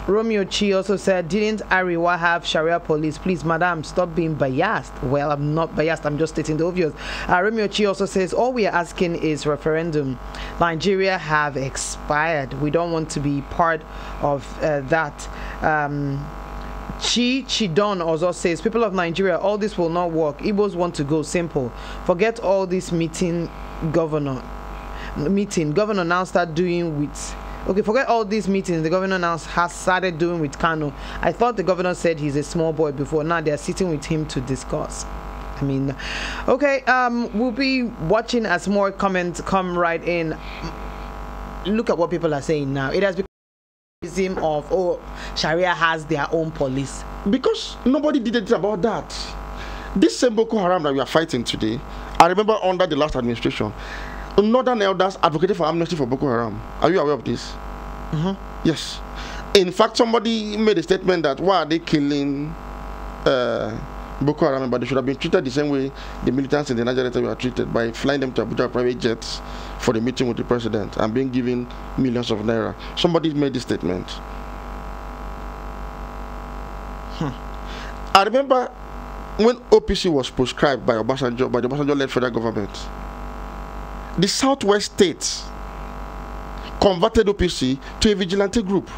Romeo Chi also said, didn't Ariwa have Sharia police? Please, madam, stop being biased. Well, I'm not biased, I'm just stating the obvious. Romeo Chi also says, all we are asking is referendum. Nigeria have expired. We don't want to be part of that. Chidon also says, people of Nigeria, all this will not work. Igbos want to go simple. Forget all this governor now start doing with. Okay, forget all these meetings the governor now has started doing with Kanu. I thought the governor said he's a small boy before. Now they're sitting with him to discuss. I mean, okay, we'll be watching as more comments come right in. look at what people are saying now. It has become of Sharia has their own police. Because nobody did anything about that. This same Boko Haram that we are fighting today, I remember under the last administration, northern elders advocated for amnesty for Boko Haram. Are you aware of this? Yes. In fact, somebody made a statement that why are they killing Boko Haram, but they should have been treated the same way the militants in the Niger Delta were treated, by flying them to Abuja private jets for the meeting with the president and being given millions of naira. Somebody made this statement. I remember when OPC was proscribed by Obasanjo, by the Obasanjo-led federal government, the southwest states converted OPC to a vigilante group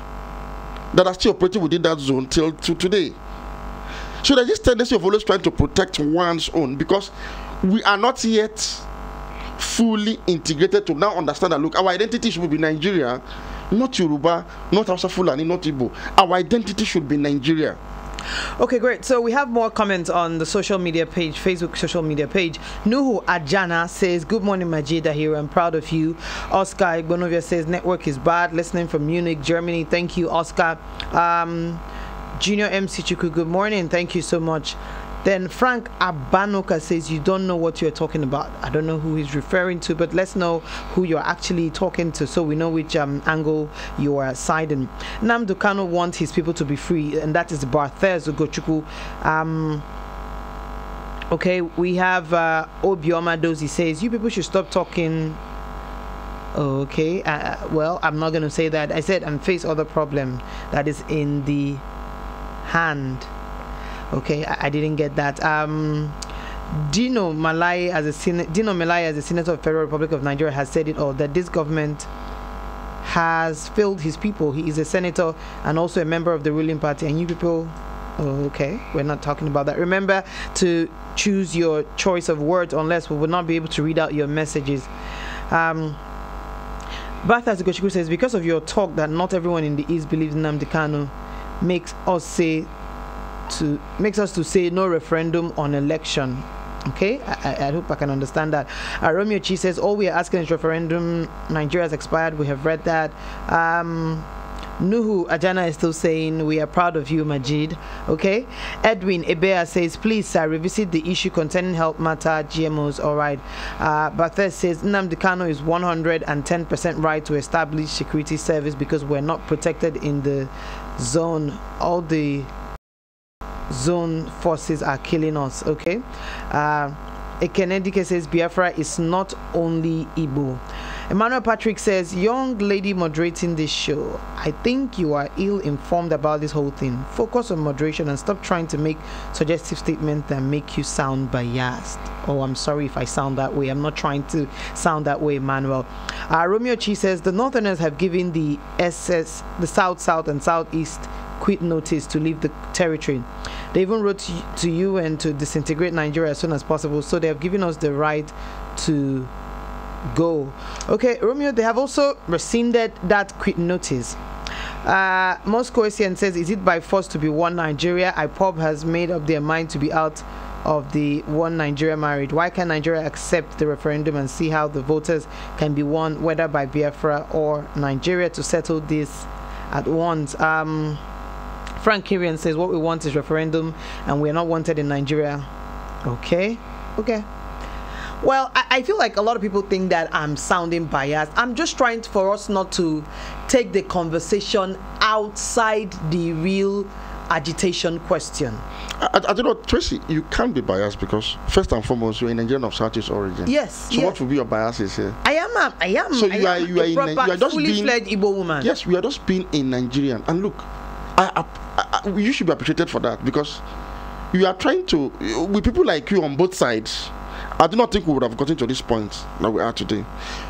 that are still operating within that zone till today. So there's this tendency of always trying to protect one's own, because we are not yet fully integrated to now understand that, look, our identity should be Nigeria, not Yoruba, not Hausa Fulani, not Igbo. Our identity should be Nigeria. Okay, great. So we have more comments on the social media page, Facebook social media page. Nuhu Ajana says, good morning, Majida here. I'm proud of you. Oscar Igbonovia says, network is bad. Listening from Munich, Germany. Thank you, Oscar. Junior MC Chuku, good morning. Thank you so much. Then Frank Abanoka says, you don't know what you're talking about. I don't know who he's referring to, but let's know who you're actually talking to so we know which angle you are siding. Nnamdi Kanu wants his people to be free, and that is Barthez Ugochukwu. Okay, we have Obioma Dozie says, you people should stop talking. Okay, well, I'm not going to say that. I said, and face other problem that is in the hand. Okay, I didn't get that. Dino Malai, as a senator of the Federal Republic of Nigeria, has said it all, that this government has failed his people. He is a senator and also a member of the ruling party, and you people, okay, we're not talking about that. Remember to choose your choice of words, unless we will not be able to read out your messages. Bartha Zikochiku says, because of your talk that not everyone in the East believes in Nnamdi Kanu makes us to say no referendum on election. Okay, I hope I can understand that. Romeo Chi says, all we are asking is referendum. Nigeria has expired. We have read that. Nuhu Ajana is still saying, we are proud of you, Majid. Okay. Edwin Ebea says, please, sir, revisit the issue concerning health matter, GMOs. All right. Barthes says, Nnamdi Kanu is 110% right to establish security service because we're not protected in the zone. All the zone forces are killing us. Okay. Ekenedike says, Biafra is not only Igbo. Emmanuel Patrick says, young lady moderating this show, I think you are ill-informed about this whole thing. Focus on moderation and stop trying to make suggestive statements that make you sound biased. Oh, I'm sorry if I sound that way. I'm not trying to sound that way, Emmanuel. Romeo Chi says, the Northerners have given the SS, the South, and Southeast quit notice to leave the territory. They even wrote to UN to disintegrate Nigeria as soon as possible, so they have given us the right to go. Okay, Romeo, they have also rescinded that quit notice. Moscow says, is it by force to be one Nigeria? IPOB has made up their mind to be out of the one Nigeria marriage. Why can't Nigeria accept the referendum and see how the voters can be won, whether by Biafra or Nigeria, to settle this at once? Frank Kirian says, what we want is referendum and we're not wanted in Nigeria. Okay. Well, I feel like a lot of people think that I'm sounding biased. I'm just trying for us not to take the conversation outside the real agitation question. I don't know, Tracy, you can't be biased because first and foremost, you're a Nigerian of Southeast origin. Yes. So what would be your biases here? I am. So you are just fully fledged Igbo woman. Yes, we are just being a Nigerian. And look, you should be appreciated for that, because you are trying to, with people like you on both sides, I do not think we would have gotten to this point that we are today.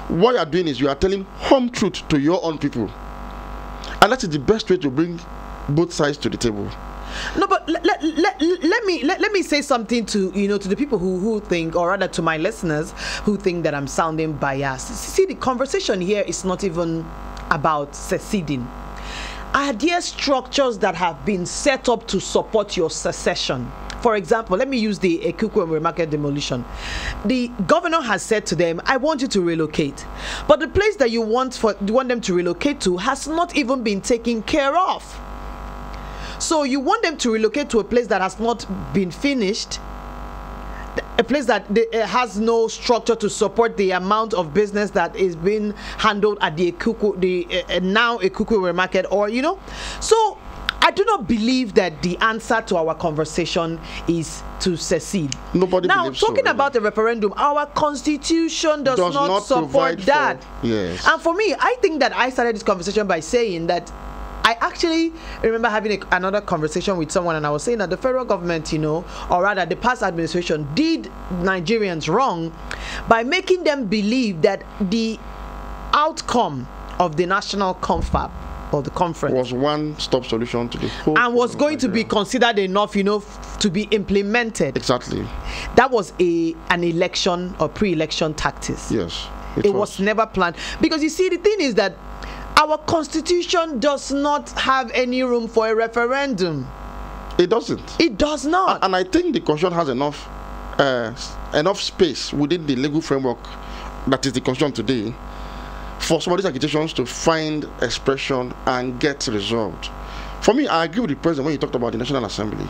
What you are doing is you are telling home truth to your own people, and that is the best way to bring both sides to the table. No, but let me say something to to the people who think, or rather to my listeners who think that I'm sounding biased. See, the conversation here is not even about seceding. Are there structures that have been set up to support your secession? for example, let me use the Ekuku Market demolition. The governor has said to them, I want you to relocate. But the place that you want them to relocate to has not even been taken care of. So you want them to relocate to a place that has not been finished, a place that has no structure to support the amount of business that is being handled at the Ekuku, now Ekuku Market, or So I do not believe that the answer to our conversation is to secede. Nobody now, believes talking so, about the referendum, our constitution does not support that. Yes. And for me, I think that I started this conversation by saying that I actually remember having another conversation with someone, and I was saying that the federal government, or rather the past administration, did Nigerians wrong by making them believe that the outcome of the national confab or the conference was one-stop solution to the whole, and was going to be considered enough, to be implemented. Exactly. That was an election or pre-election tactics. Yes. It was never planned, because you see, the thing is that our constitution does not have any room for a referendum. It doesn't. It does not. And I think the constitution has enough space within the legal framework that is the constitution today for some of these agitations to find expression and get resolved. For me, I agree with the president when he talked about the National Assembly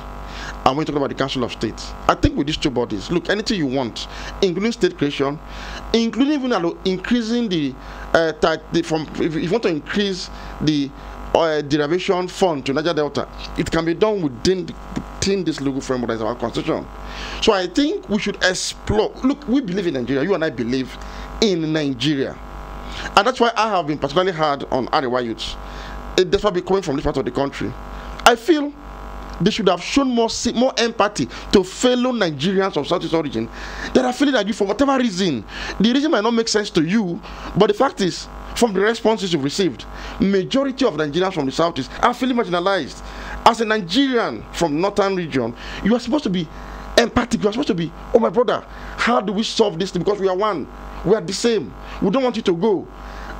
and when he talked about the Council of State. I think with these two bodies, look, anything you want, including state creation, including even increasing if you want to increase the derivation fund to Niger Delta, it can be done within this legal framework that is our constitution. So I think we should explore. Look, we believe in Nigeria. You and I believe in Nigeria. And that's why I have been particularly hard on Arewa youths. That's why we're coming from this part of the country. I feel they should have shown more empathy to fellow Nigerians of Southeast origin that are feeling like, for whatever reason, the reason might not make sense to you, but the fact is, from the responses you've received, majority of Nigerians from the Southeast are feeling marginalized. As a Nigerian from Northern region, you are supposed to be empathic. You are supposed to be, oh my brother, how do we solve this thing? Because we are one. We are the same. We don't want you to go.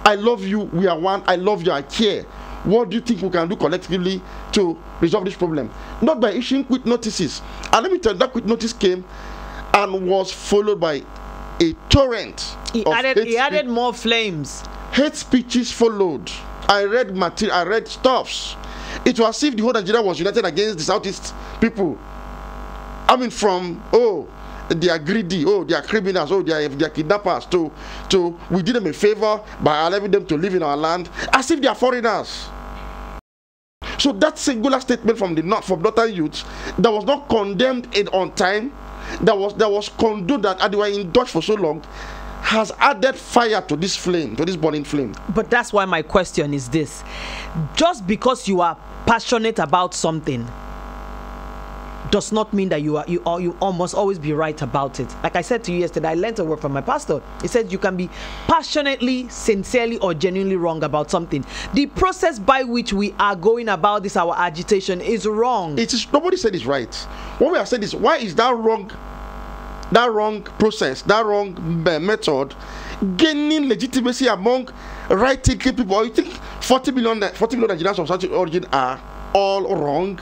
I love you. We are one. I love you. I care. What do you think we can do collectively to resolve this problem? Not by issuing quit notices. And let me tell you, that quit notice came and was followed by a torrent. He added more flames. Hate speeches followed. I read material. I read stuffs. It was as if the whole Nigeria was united against the Southeast people. I mean, from they are greedy, they are criminals, they are kidnappers, to we did them a favor by allowing them to live in our land, as if they are foreigners. So that singular statement from Northern youths that was not condemned on time, that was condoned, that they were indulged for so long, has added fire to this flame, to this burning flame. But that's why my question is this: just because you are passionate about something does not mean that you must always be right about it. Like I said to you yesterday, I learned a word from my pastor. He said you can be passionately, sincerely, or genuinely wrong about something. The process by which we are going about this, our agitation, is wrong. It is. Nobody said it's right. What we have said is, why is that wrong process, that wrong method gaining legitimacy among right-thinking people? Or you think 40 million Nigerians of such origin are all wrong?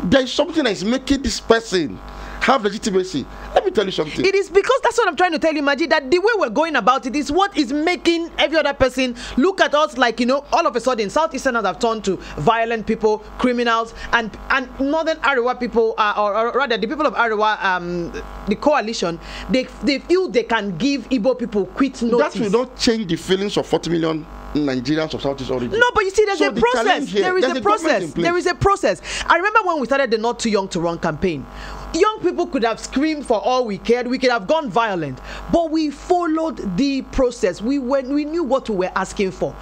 There is something that is making this person have legitimacy. Let me tell you something. It is because that's what I'm trying to tell you, Majid, that the way we're going about it is what is making every other person look at us like, all of a sudden Southeasterners have turned to violent people, criminals, and Northern Arewa people, or rather the people of Arewa, the coalition, they feel they can give Igbo people quit notice. That will not change the feelings of 40 million Nigerians of Southeast origin. No, but you see, there's a process. There is a process. I remember when we started the Not Too Young to Run campaign. Young people could have screamed for all we cared. We could have gone violent, but we followed the process. We knew what we were asking for.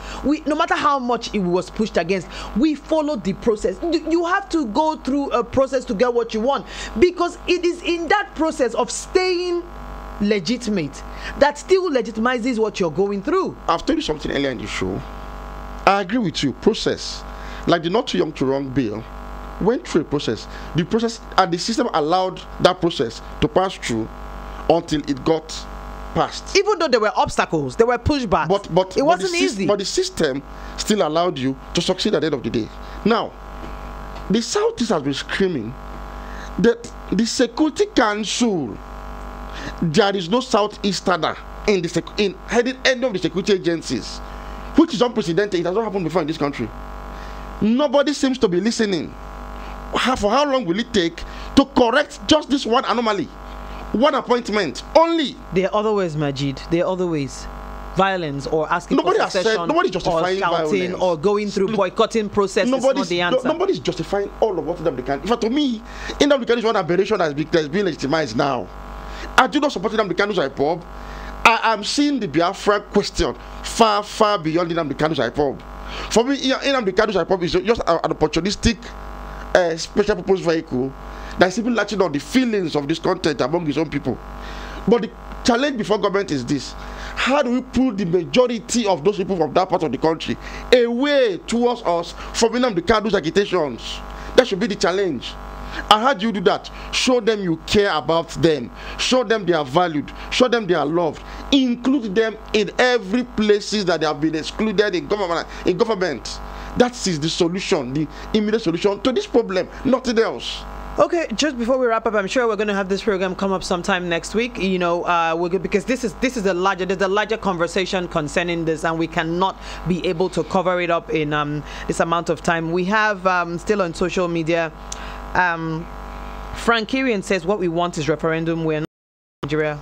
No matter how much it was pushed against, we followed the process. You have to go through a process to get what you want, because it is in that process of staying legitimate that still legitimizes what you're going through. I've told you something earlier in the show. I agree with you. Process, like the Not Too Young to Run bill, went through a process. The process and the system allowed that process to pass through until it got passed. Even though there were obstacles, there were pushbacks, but it wasn't easy. But the system still allowed you to succeed at the end of the day. Now, the Southeast has been screaming that The Security Council, there is no Southeasterner in heading any of the security agencies, which is unprecedented. It has not happened before in this country. Nobody seems to be listening. For how long will it take to correct just this one anomaly? One appointment only. There are other ways, Majid. There are other ways. Violence or asking nobody for has said, secession nobody's justifying or shouting violence. or going through boycotting process is not the answer. Nobody's justifying all of what Nnamdi Kanu. In fact, to me, Nnamdi Kanu is one aberration that's being legitimized now. I do not support Nnamdi Kanu's IPOB. I am seeing the Biafra question far, far beyond Nnamdi Kanu's IPOB. For me, Nnamdi Kanu's IPOB is just an opportunistic special purpose vehicle that's even latching on the feelings of this content among his own people. But the challenge before government is this: how do we pull the majority of those people from that part of the country away towards us from Nnamdi Kanu's agitations? That should be the challenge. And how do you do that? Show them you care about them. Show them they are valued. Show them they are loved. Include them in every places that they have been excluded in government. That is the solution, the immediate solution to this problem, nothing else. Okay, just before we wrap up, I'm sure we're going to have this program come up sometime next week. You know, we're good because there's a larger conversation concerning this, and we cannot be able to cover it up in this amount of time. We have still on social media. Frank Kirian says what we want is referendum. We're not Nigeria.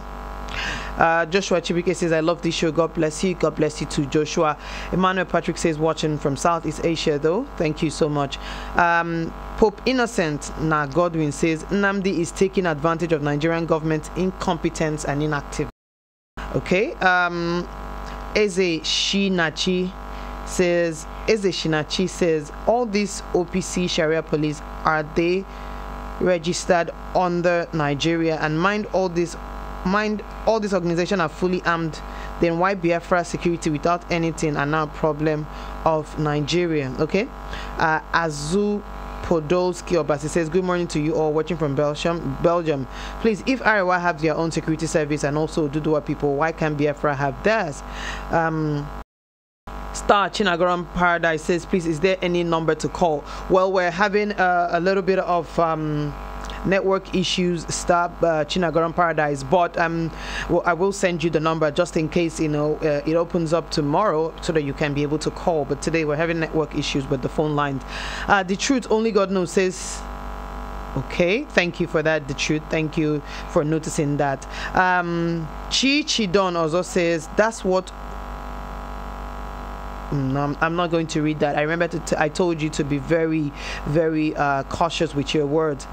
Joshua Chibike says, I love this show. God bless you. God bless you too, Joshua. Emmanuel Patrick says, watching from Southeast Asia, though. Thank you so much. Pope Innocent Godwin says, Nnamdi is taking advantage of Nigerian government incompetence and inactivity. Okay. Eze Shinachi says, all these OPC Sharia police, are they registered under Nigeria? And mind all these organizations are fully armed, then why Biafra security without anything and now problem of Nigeria? Okay. Azu Podolski Obasi says, good morning to you all watching from Belgium. Please, if Arewa have their own security service and also Duduwa people, why can't Biafra have theirs? Star Chinagoram Paradise says, please, is there any number to call? Well, we're having a little bit of network issues, Chinagoram Paradise, but well, I will send you the number just in case, you know, it opens up tomorrow so that you can be able to call. But today we're having network issues with the phone lines. The Truth Only God Knows says, okay, thank you for that, The Truth. Thank you for noticing that. Chi Chidon also says, that's what no, I'm not going to read that. I remember I told you to be very, very cautious with your words.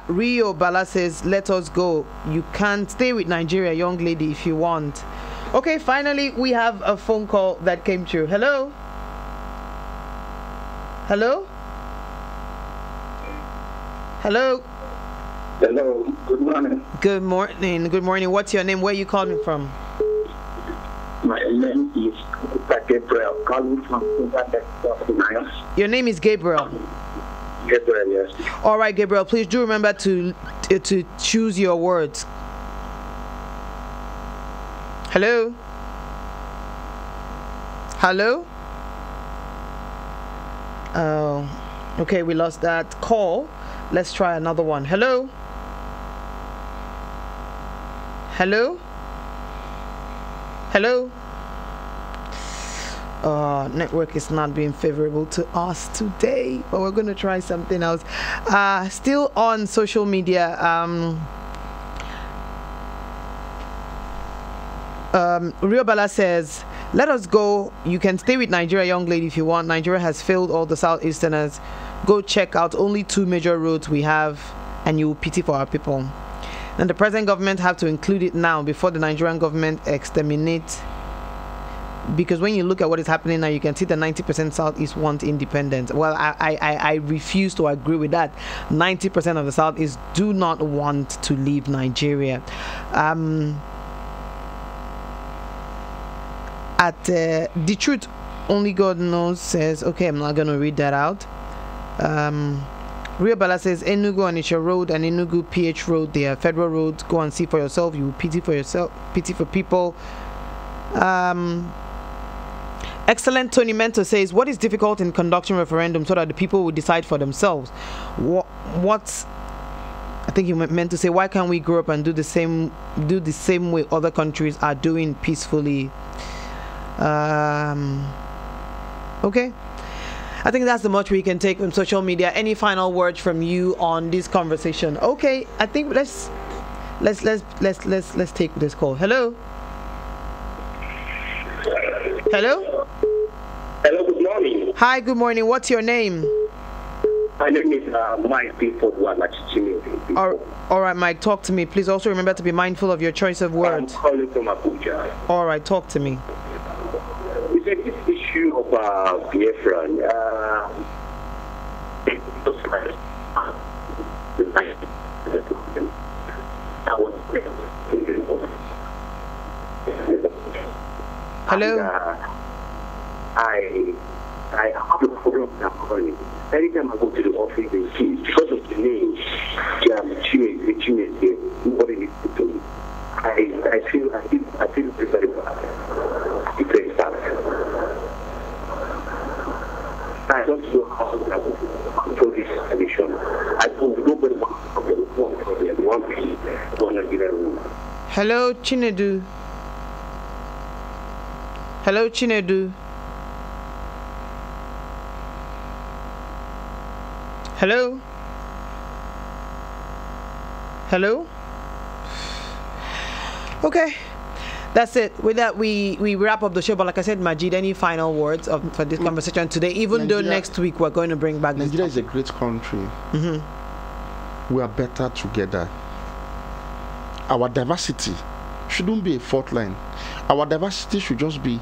Rio Bala says, let us go. You can't stay with Nigeria, young lady, if you want. Okay, finally, we have a phone call that came through. Hello? Hello? Hello? Hello, good morning. Good morning. Good morning. What's your name? Where are you calling from? My name is Gabriel, calling from Your name is Gabriel? Gabriel, yes. All right, Gabriel, please do remember to choose your words. Hello? Hello? Oh, okay, we lost that call. Let's try another one. Hello? Hello? Hello? Network is not being favorable to us today, but we're going to try something else. Still on social media, Riobala says, let us go. You can stay with Nigeria, young lady, if you want. Nigeria has failed all the Southeasterners. Go check out only 2 major roads we have, and you will pity for our people. And the present government have to include it now before the Nigerian government exterminate. Because when you look at what is happening now, you can see that 90% Southeast want independence. Well, I refuse to agree with that. 90% of the Southeast do not want to leave Nigeria. The Truth Only God Knows says, okay, I'm not going to read that out. Riobala says, Enugu Onitsha Road and Enugu PH Road, they are federal roads. Go and see for yourself. You will pity for yourself, pity for people. Excellent. Tony Mento says, what is difficult in conducting referendum so that the people will decide for themselves? I think you meant to say, why can't we grow up and do the same way other countries are doing peacefully? Okay. I think that's the much we can take from social media. Any final words from you on this conversation? Okay, I think let's take this call. Hello. Hello. Hello, good morning. Hi, good morning. What's your name? My name is Mike People. All right, Mike, talk to me. Please also remember to be mindful of your choice of words. I'm calling from Abuja. All right, talk to me. You said this issue of Biafran. Hello. I have a problem with that calling. Anytime I go to the office, they see because of the name, nobody needs to do it. I feel very bad. It's very sad. I don't know how to control this condition. I don't know nobody wants to one piece, one Nigerian room. Hello, Chinedu. Hello, Chinedu. Hello? Hello? Okay. That's it. With that, we wrap up the show. But like I said, Majid, any final words for this conversation today? Even though next week we're going to bring back Nigeria is a great country. Mm-hmm. We are better together. Our diversity shouldn't be a fault line. Our diversity should just be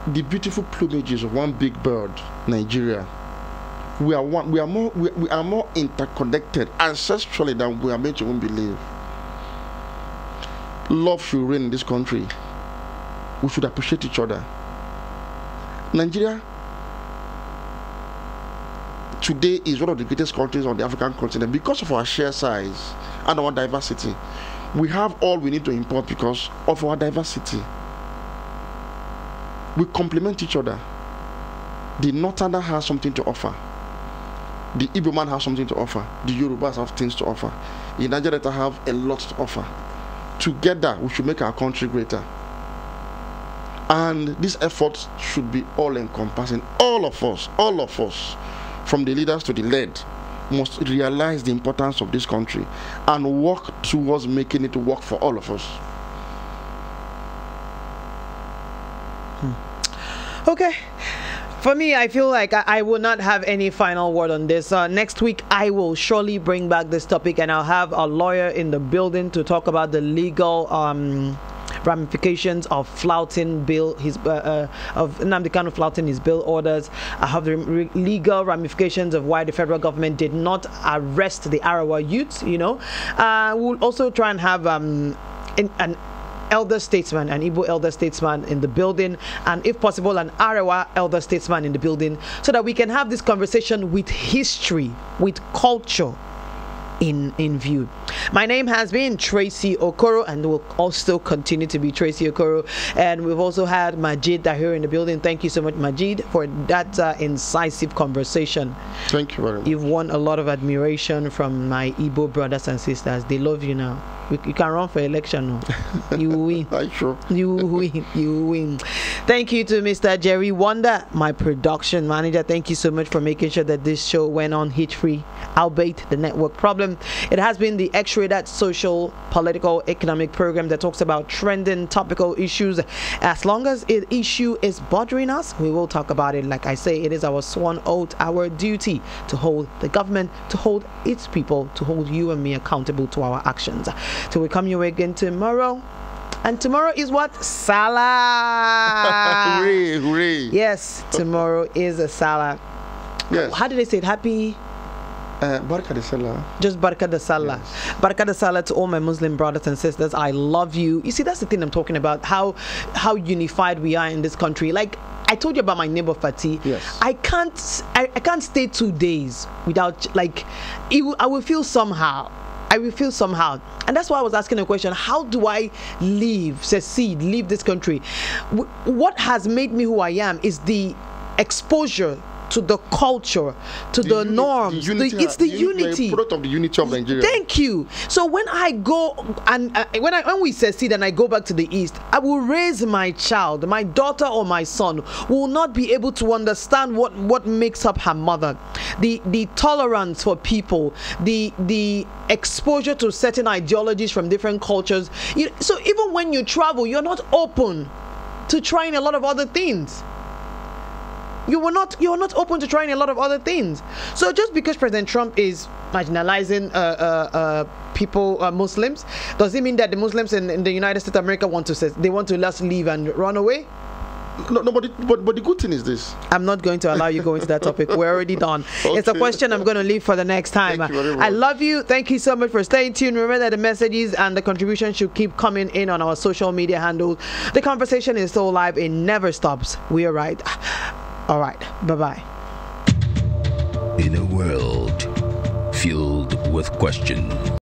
the beautiful plumages of one big bird, Nigeria. We are one. We are more interconnected ancestrally than we are made to even believe. Love should reign in this country. We should appreciate each other. Nigeria today is one of the greatest countries on the African continent because of our sheer size and our diversity. We have all we need to import because of our diversity. We complement each other. The Northerner has something to offer. The Igbo man has something to offer. The Yorubas have things to offer. The Nigerians have a lot to offer. Together, we should make our country greater. And this effort should be all-encompassing. All of us, from the leaders to the led, must realize the importance of this country and work towards making it work for all of us. Okay. For me, I feel like I will not have any final word on this. Next week, I will surely bring back this topic, and I'll have a lawyer in the building to talk about the legal ramifications of flouting of Nnamdi Kanu flouting his bail orders. I have the legal ramifications of why the federal government did not arrest the Arawa youths. We'll also try and have an elder statesman, an Igbo elder statesman in the building, and if possible an Arawa elder statesman in the building, so that we can have this conversation with history, with culture in view. My name has been Tracy Okoro, and will also continue to be Tracy Okoro, and we've also had Majid Dahir in the building. Thank you so much, Majid, for that incisive conversation. Thank you very much. You've won a lot of admiration from my Igbo brothers and sisters. They love you now. You can run for election now. You win. Sure. You win. Thank you to Mr. Jerry Wonder, my production manager. Thank you so much for making sure that this show went on hitch-free, albeit the network problem. It has been the X-Ray, that social, political, economic program that talks about trending topical issues. As long as an issue is bothering us, we will talk about it. Like I say, it is our sworn oath, our duty to hold the government, to hold its people, to hold you and me accountable to our actions. So we come your way again tomorrow. And tomorrow is what? Salah. Hooray, hooray. Yes, tomorrow is a Salah. Yes. How did they say it? Happy? Barka de Salah. Just Barka de Salah. Yes. Barka de Salah to all my Muslim brothers and sisters. I love you. You see, that's the thing I'm talking about. How unified we are in this country. Like I told you about my neighbor Fatih. Yes. I can't stay 2 days without I will feel somehow. And that's why I was asking a question. How do I leave this country? What has made me who I am is the exposure to the culture, to the norms. It's the unity. Product of the unity of Nigeria. Thank you. So when I go and when we secede and I go back to the East, I will raise my child, my daughter or my son, will not be able to understand what makes up her mother, the tolerance for people, the exposure to certain ideologies from different cultures. So even when you travel, you're not open to trying a lot of other things. You're not open to trying a lot of other things. So just because President Trump is marginalizing people, Muslims, does it mean that the Muslims in the United States of America want to just leave and run away? No, but the good thing is this. I'm not going to allow you go into that topic. We're already done. Okay. It's a question I'm going to leave for the next time. Thank you very much. I love you. Thank you so much for staying tuned. Remember that the messages and the contributions should keep coming in on our social media handles. The conversation is so live. It never stops. We are right. All right. Bye-bye. In a world filled with questions,